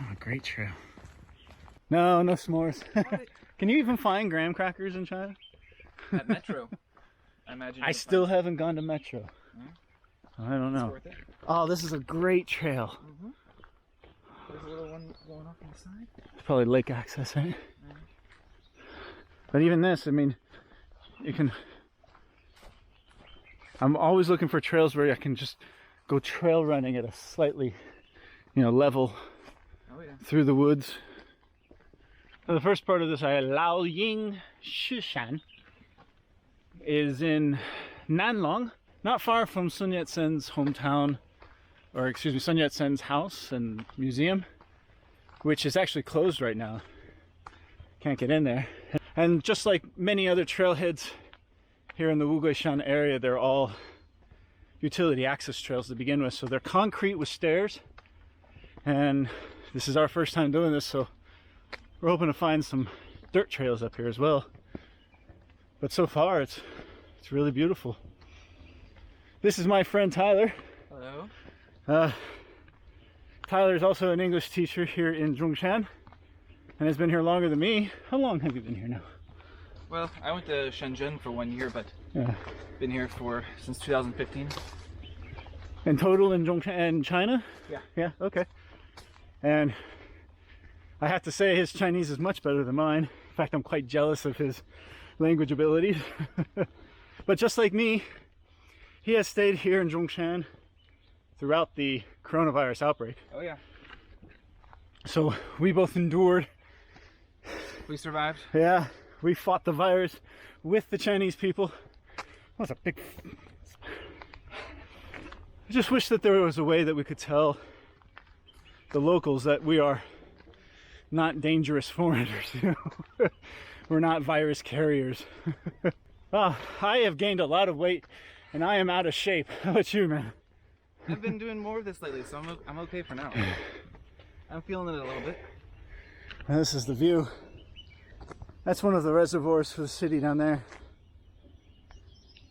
Oh, great trail. No, no s'mores. Can you even find graham crackers in China? At Metro, I imagine. I still haven't gone to Metro. Hmm? I don't know. Worth it. Oh, this is a great trail. Mm-hmm. There's a little one going off on the side. It's probably lake access, right? But even this, I mean, you can... I'm always looking for trails where I can just go trail running at a slightly, level through the woods. So the first part of this Laoying Shishan is in Nanlong, not far from Sun Yat-sen's hometown, or excuse me, Sun Yat-sen's house and museum, which is actually closed right now. Can't get in there. And just like many other trailheads here in the Wuguishan area, they're all utility access trails to begin with. So they're concrete with stairs. And this is our first time doing this, so we're hoping to find some dirt trails up here as well. But so far, it's really beautiful. This is my friend Tyler. Hello. Tyler is also an English teacher here in Zhongshan and has been here longer than me. How long have you been here now? Well, I went to Shenzhen for 1 year, but been here since 2015. In total in Zhongshan and China? Yeah. Yeah, okay. And I have to say his Chinese is much better than mine. In fact, I'm quite jealous of his language abilities. But just like me, he has stayed here in Zhongshan throughout the coronavirus outbreak. Oh yeah. So we both endured. We survived. Yeah, we fought the virus with the Chinese people. That was a big... I just wish that there was a way that we could tell the locals that we are not dangerous foreigners. We're not virus carriers. Oh, I have gained a lot of weight and I am out of shape. How about you, man? I've been doing more of this lately, so I'm okay for now. I'm feeling it a little bit. And this is the view. That's one of the reservoirs for the city down there.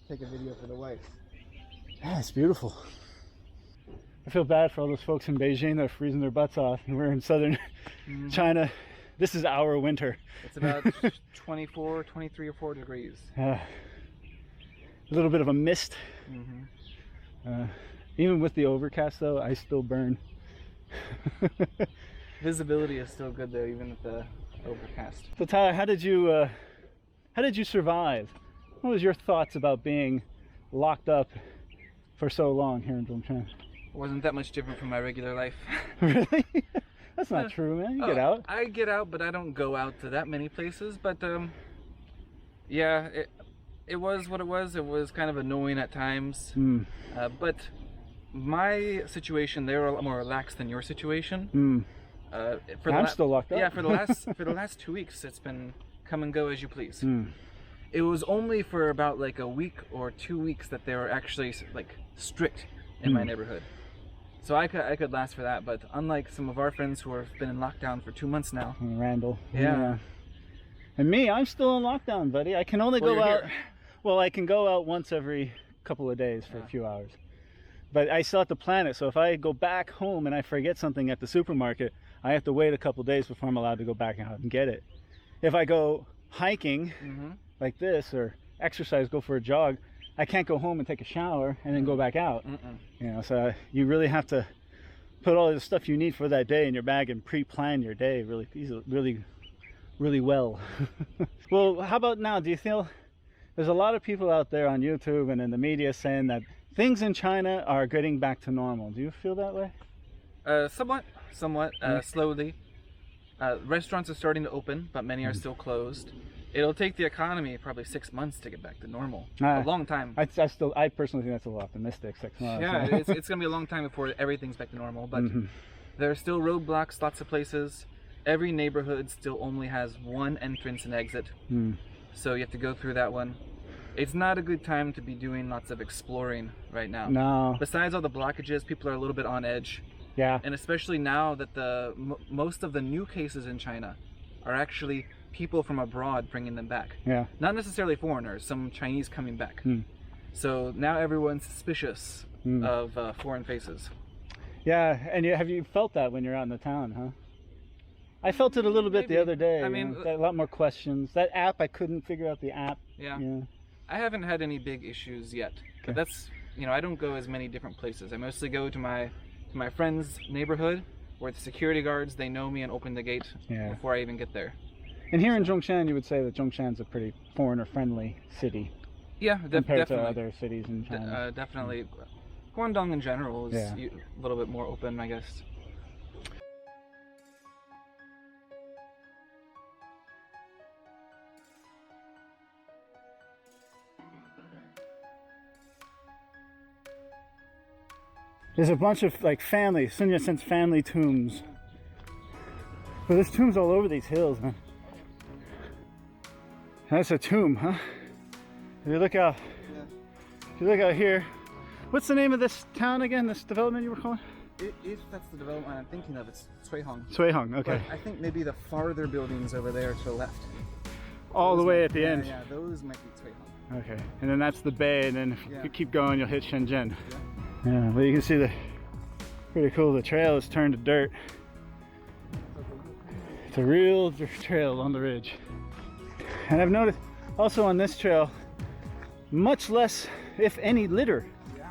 Take a video for the wife. Yeah, it's beautiful. I feel bad for all those folks in Beijing that are freezing their butts off, and we're in southern China. This is our winter. It's about 23 or 4 degrees. A little bit of a mist. Even with the overcast though, I still burn. Visibility is still good though, even with the overcast. So Tyler, how did you survive? What was your thoughts about being locked up for so long here in Zhongshan? It wasn't that much different from my regular life. Really? That's not true, man. You get out. I get out, but I don't go out to that many places. But yeah, it was what it was. It was kind of annoying at times. But my situation, they were a lot more relaxed than your situation. I'm still locked up. Yeah, for the last 2 weeks, it's been come and go as you please. It was only for about like a week or 2 weeks that they were actually like strict in my neighborhood. So I could last for that, but unlike some of our friends who have been in lockdown for 2 months now. Randall. Yeah. And me, I'm still in lockdown, buddy. I can only go out. Well, I can go out once every couple of days for a few hours. But I still have to plan it. So if I go back home and I forget something at the supermarket, I have to wait a couple of days before I'm allowed to go back out and get it. If I go hiking like this or exercise, go for a jog, I can't go home and take a shower and then go back out. So you really have to put all the stuff you need for that day in your bag and pre-plan your day really easily, really well. Well, how about now? Do you feel there's a lot of people out there on YouTube and in the media saying that things in China are getting back to normal? Do you feel that way? Somewhat, slowly. Restaurants are starting to open, but many are still closed. It'll take the economy probably 6 months to get back to normal. A long time. I personally think that's a little optimistic. 6 months. Yeah, it's going to be a long time before everything's back to normal. But there are still roadblocks, lots of places. Every neighborhood still only has one entrance and exit. So you have to go through that one. It's not a good time to be doing lots of exploring right now. No. Besides all the blockages, people are a little bit on edge. Yeah. And especially now that most of the new cases in China are actually people from abroad bringing them back. Yeah. Not necessarily foreigners, some Chinese coming back. So now everyone's suspicious of foreign faces. Yeah, and have you felt that when you're out in the town, huh? I felt it a little bit Maybe. the other day. I mean, a lot more questions. That app, I couldn't figure out the app. Yeah. You know. I haven't had any big issues yet. But that's, you know, I don't go as many different places. I mostly go to my friend's neighborhood where the security guards, they know me and open the gate before I even get there. And here in Zhongshan, you would say that Zhongshan's a pretty foreigner-friendly city. Yeah, compared definitely. to other cities in China. Definitely. Guangdong in general is a little bit more open, I guess. There's a bunch of like family, Sun Yat-sen's family tombs. But there's tombs all over these hills, man. That's a tomb, huh? If you look out, here, what's the name of this town again? This development you were calling? If that's the development I'm thinking of, it's Cuihong. Cuihong, okay. But I think maybe the farther buildings over there to the left. All the way at the end. Yeah, those might be Cuihong. Okay, and then that's the bay, and then if you keep going, you'll hit Shenzhen. Yeah. Well, you can see pretty cool. The trail is turned to dirt. It's a real trail on the ridge. And I've noticed also on this trail, much less, if any, litter. Yeah.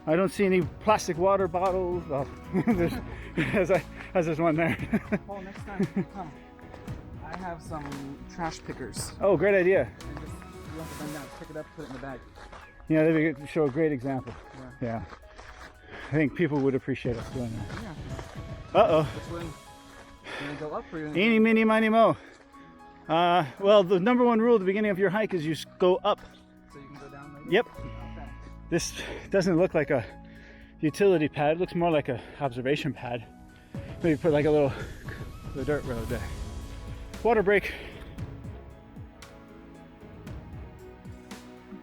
I don't see any plastic water bottles. Well, there's one there. Paul, next time you come, I have some trash pickers. Oh, great idea. And just, you have to bend down, pick it up, put it in the bag. Yeah, they would show a great example. Yeah. I think people would appreciate us doing that. Yeah. Uh-oh. Which one? You gonna go up or you gonna Eeny, meeny, miny, mo. Well, the number one rule at the beginning of your hike is you go up. So you can go down later? Yep. Okay. This doesn't look like a utility pad. It looks more like a observation pad. Maybe put like a little dirt road there. Water break.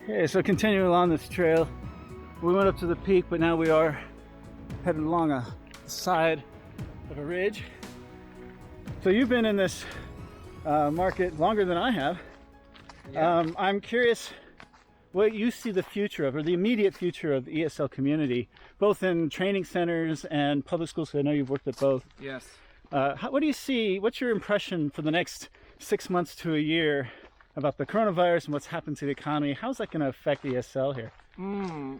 Okay, so continuing along this trail, we went up to the peak, but now we are headed along a side of a ridge. So you've been in this market longer than I have. Yeah. I'm curious what you see the future of, or the immediate future of the ESL community, both in training centers and public schools. So I know you've worked at both. Yes. What do you see? What's your impression for the next 6 months to a year about the coronavirus and what's happened to the economy? How's that going to affect ESL here?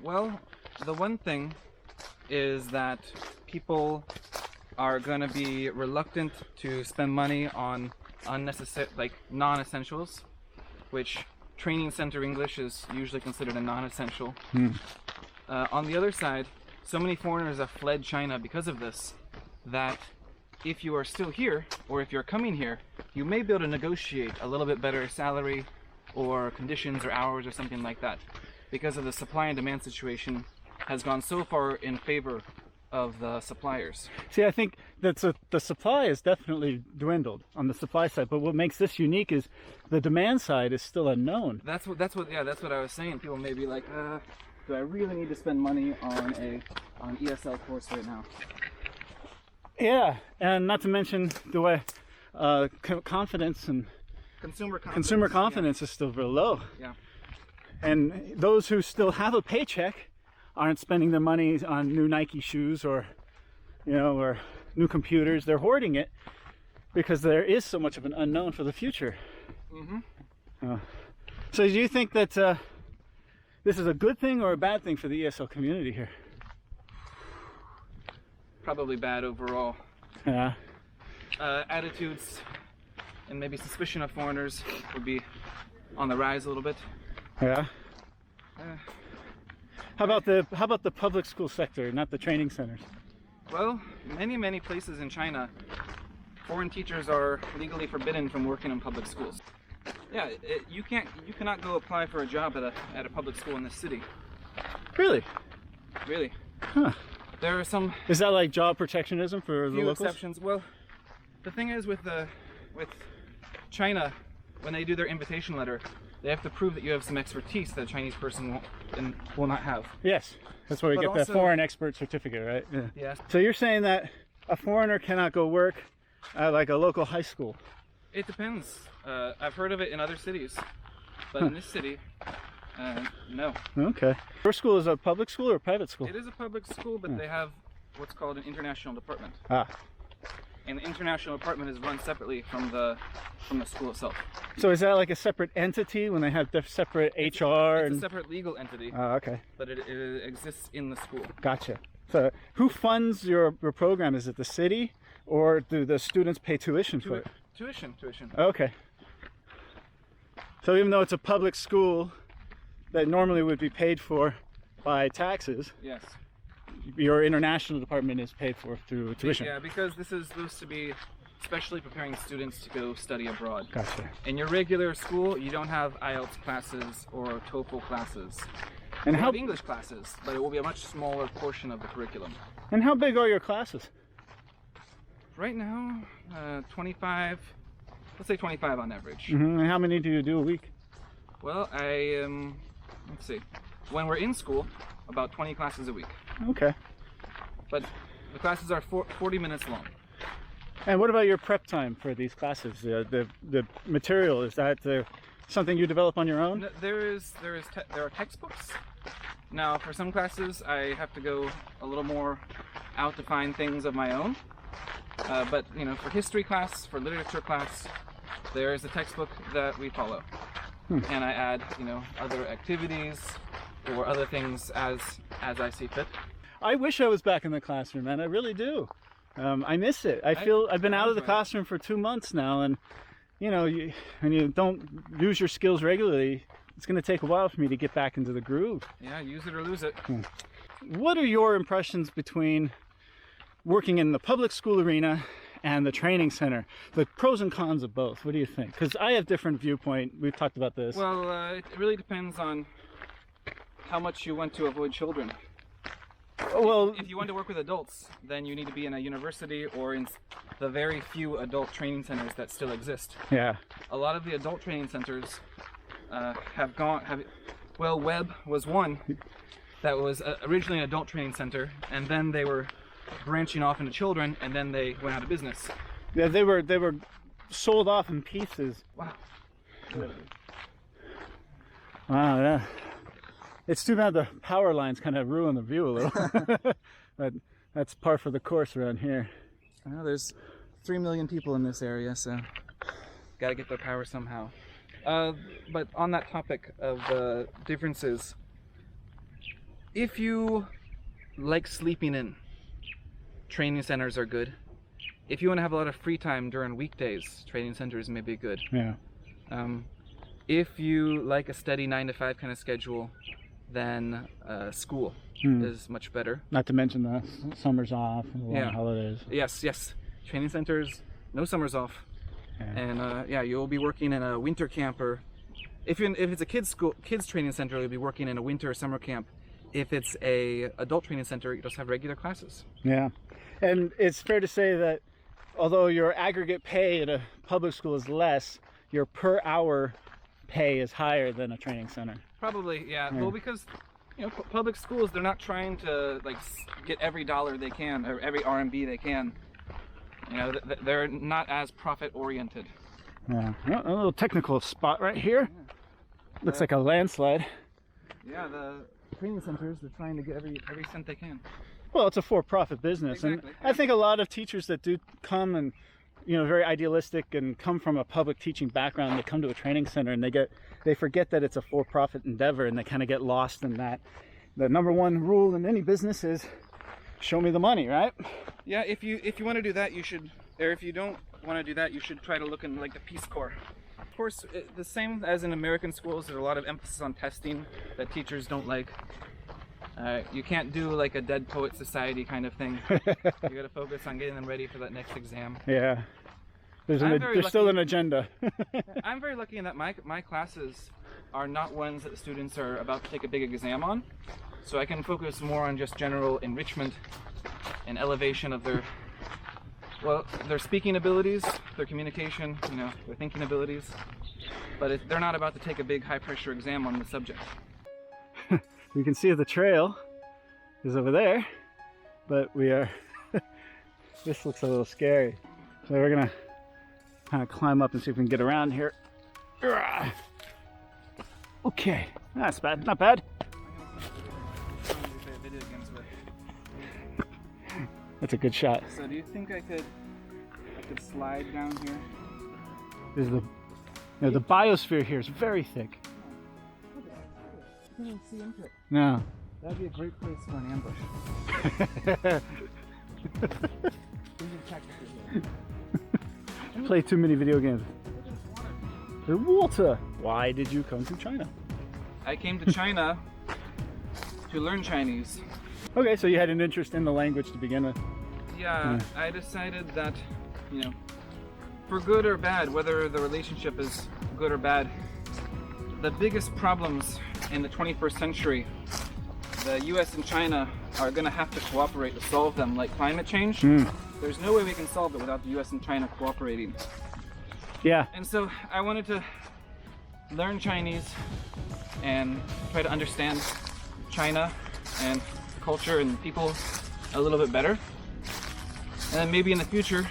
Well, the one thing is that people are going to be reluctant to spend money on unnecessary, like non-essentials, which training center English is usually considered a non-essential. On the other side, so many foreigners have fled China because of this, that if you are still here, or if you're coming here, you may be able to negotiate a little bit better salary or conditions or hours or something like that, because of the supply and demand situation has gone so far in favor of the suppliers. See, I think that the supply has definitely dwindled on the supply side, but what makes this unique is the demand side is still unknown. That's what I was saying. People may be like, do I really need to spend money on an ESL course right now? Yeah, and not to mention the way confidence and consumer confidence is still real low. Yeah. And those who still have a paycheck aren't spending their money on new Nike shoes or new computers. They're hoarding it because there is so much of an unknown for the future. So do you think that this is a good thing or a bad thing for the ESL community here? Probably bad overall. Yeah. Attitudes and maybe suspicion of foreigners would be on the rise a little bit. Yeah. How about the public school sector, not the training centers? Well, many places in China, foreign teachers are legally forbidden from working in public schools. Yeah, you cannot go apply for a job at a public school in this city. Really? Really. Huh. There are some. Is that like job protectionism for the few locals? Exceptions. Well, the thing is with China, when they do their invitation letter, they have to prove that you have some expertise that a Chinese person will not have. Yes, that's where you get the foreign expert certificate, right? Yeah. Yes. So you're saying that a foreigner cannot go work at like a local high school? It depends. I've heard of it in other cities, but in this city, no. Okay. Your school is a public school or a private school? It is a public school, but they have what's called an international department. Ah. and the international department is run separately from the school itself. So is that like a separate entity when they have separate HR? It's a separate legal entity. Oh, okay. But it exists in the school. Gotcha. So who funds your program? Is it the city, or do the students pay tuition for it? Tuition. Okay. So even though it's a public school that normally would be paid for by taxes, yes, your international department is paid for through tuition. Yeah, because this is supposed to be especially preparing students to go study abroad. Gotcha. In your regular school, you don't have IELTS classes or TOEFL classes. And you how have English classes, but it will be a much smaller portion of the curriculum. And how big are your classes? Right now, 25. Let's say 25 on average. Mm-hmm. And how many do you do a week? Well, let's see. When we're in school, about 20 classes a week. Okay. But the classes are 40 minutes long. And what about your prep time for these classes? The material, is that something you develop on your own? No, there are textbooks. Now, for some classes, I have to go a little more out to find things of my own. But you know, for history class, for literature class, there is a textbook that we follow, and I add, you know, other activities or other things as I see fit. I wish I was back in the classroom, man. I really do. I miss it. I've been out of the classroom for 2 months now, and you know, when you don't use your skills regularly, it's going to take a while for me to get back into the groove. Yeah, use it or lose it. What are your impressions between working in the public school arena and the training center? The pros and cons of both. What do you think? Because I have different viewpoint. We've talked about this. Well, it really depends on how much you want to avoid children. Well, if you want to work with adults, then you need to be in a university or in the very few adult training centers that still exist. Yeah. A lot of the adult training centers well, Webb was one that was originally an adult training center, and then they were branching off into children, and then they went out of business. Yeah, they were sold off in pieces. Wow. Wow, yeah. It's too bad the power lines kind of ruin the view a little. But that's par for the course around here. Well, there's 3 million people in this area, so gotta get their power somehow. But on that topic of differences, if you like sleeping in, training centers are good. If you want to have a lot of free time during weekdays, training centers may be good. Yeah. If you like a steady 9-to-5 kind of schedule, then school is much better. Not to mention the summers off and the long holidays. Yes. Training centers, no summers off. Yeah. And you'll be working in a winter camp, or if it's a kids training center, you'll be working in a winter or summer camp. If it's a adult training center, you just have regular classes. Yeah. And it's fair to say that although your aggregate pay at a public school is less, your per hour pay is higher than a training center. Probably, yeah. Well, because you know, public schools, they're not trying to like get every dollar they can or every RMB they can. You know, they're not as profit oriented. Yeah. A little technical spot right here. Yeah. Looks like a landslide. Yeah, the training centers, they're trying to get every cent they can. Well, it's a for-profit business, exactly. And I think a lot of teachers that do come and, you know, very idealistic and come from a public teaching background, they come to a training center and they forget that it's a for-profit endeavor, and they kind of get lost in that. The number one rule in any business is show me the money, right? Yeah, if you want to do that, you should, or if you don't want to do that, you should try to look in like the Peace Corps. Of course, the same as in American schools, there's a lot of emphasis on testing that teachers don't like. You can't do like a Dead Poet Society kind of thing. You got to focus on getting them ready for that next exam. Yeah, there's still an agenda. I'm very lucky in that my classes are not ones that the students are about to take a big exam on, so I can focus more on just general enrichment and elevation of their speaking abilities, their communication, you know, their thinking abilities. But they're not about to take a big high-pressure exam on the subject. You can see the trail is over there, but we are, this looks a little scary. So we're gonna kind of climb up and see if we can get around here. Okay, that's bad, not bad. Video games with. That's a good shot. So do you think I could could slide down here. This is the biosphere here is very thick. You can't see into it. No. That'd be a great place for an ambush. Play too many video games. There's water. Why did you come to China? I came to China to learn Chinese. Okay, so you had an interest in the language to begin with. Yeah, I decided that, you know, for good or bad, whether the relationship is good or bad, the biggest problems in the 21st century, the US and China are going to have to cooperate to solve them, like climate change. There's no way we can solve it without the US and China cooperating. Yeah. And so I wanted to learn Chinese and try to understand China and culture and people a little bit better. And then maybe in the future,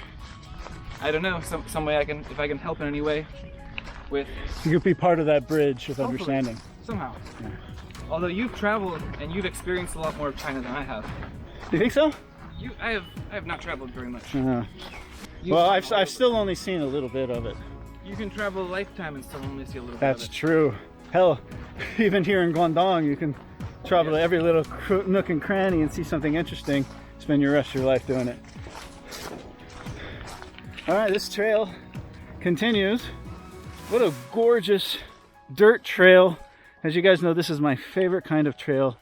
I don't know, some way if I can help in any way with... You could be part of that bridge of understanding. Somehow. Yeah. Although you've traveled and you've experienced a lot more of China than I have. You think so? I have not traveled very much. Well, I've still only seen a little bit of it. You can travel a lifetime and still only see a little bit That's of it. true. Hell, even here in Guangdong, you can travel to every little nook and cranny and see something interesting. Spend your rest of your life doing it. All right, this trail continues. What a gorgeous dirt trail. As you guys know, this is my favorite kind of trail.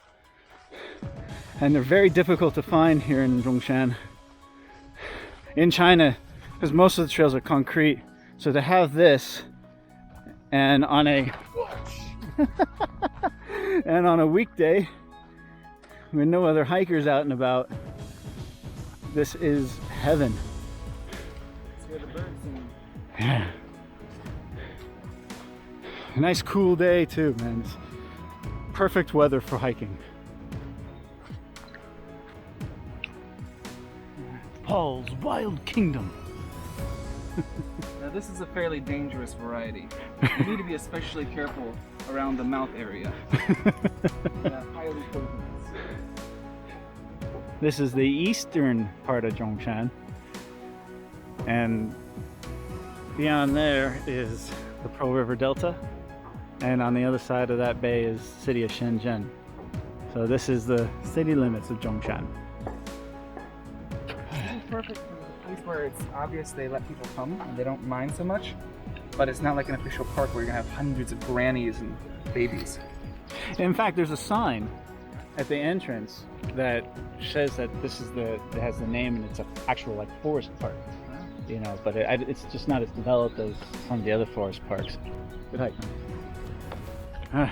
And they're very difficult to find here in Zhongshan. In China, because most of the trails are concrete. So to have this and on a and on a weekday with no other hikers out and about, this is heaven. Let's hear the birds singing. Yeah. A nice cool day too, man. It's perfect weather for hiking. Paul's Wild Kingdom. Now this is a fairly dangerous variety. You need to be especially careful around the mouth area. Highly poisonous. This is the eastern part of Zhongshan, and beyond there is the Pearl River Delta, and on the other side of that bay is the city of Shenzhen. So this is the city limits of Zhongshan. Perfect for a place where it's obvious they let people come and they don't mind so much, but it's not like an official park where you're gonna have hundreds of grannies and babies. In fact, there's a sign at the entrance that says that this is that has the name, and it's an actual like forest park. You know, but it's just not as developed as some of the other forest parks. Good hike. All right.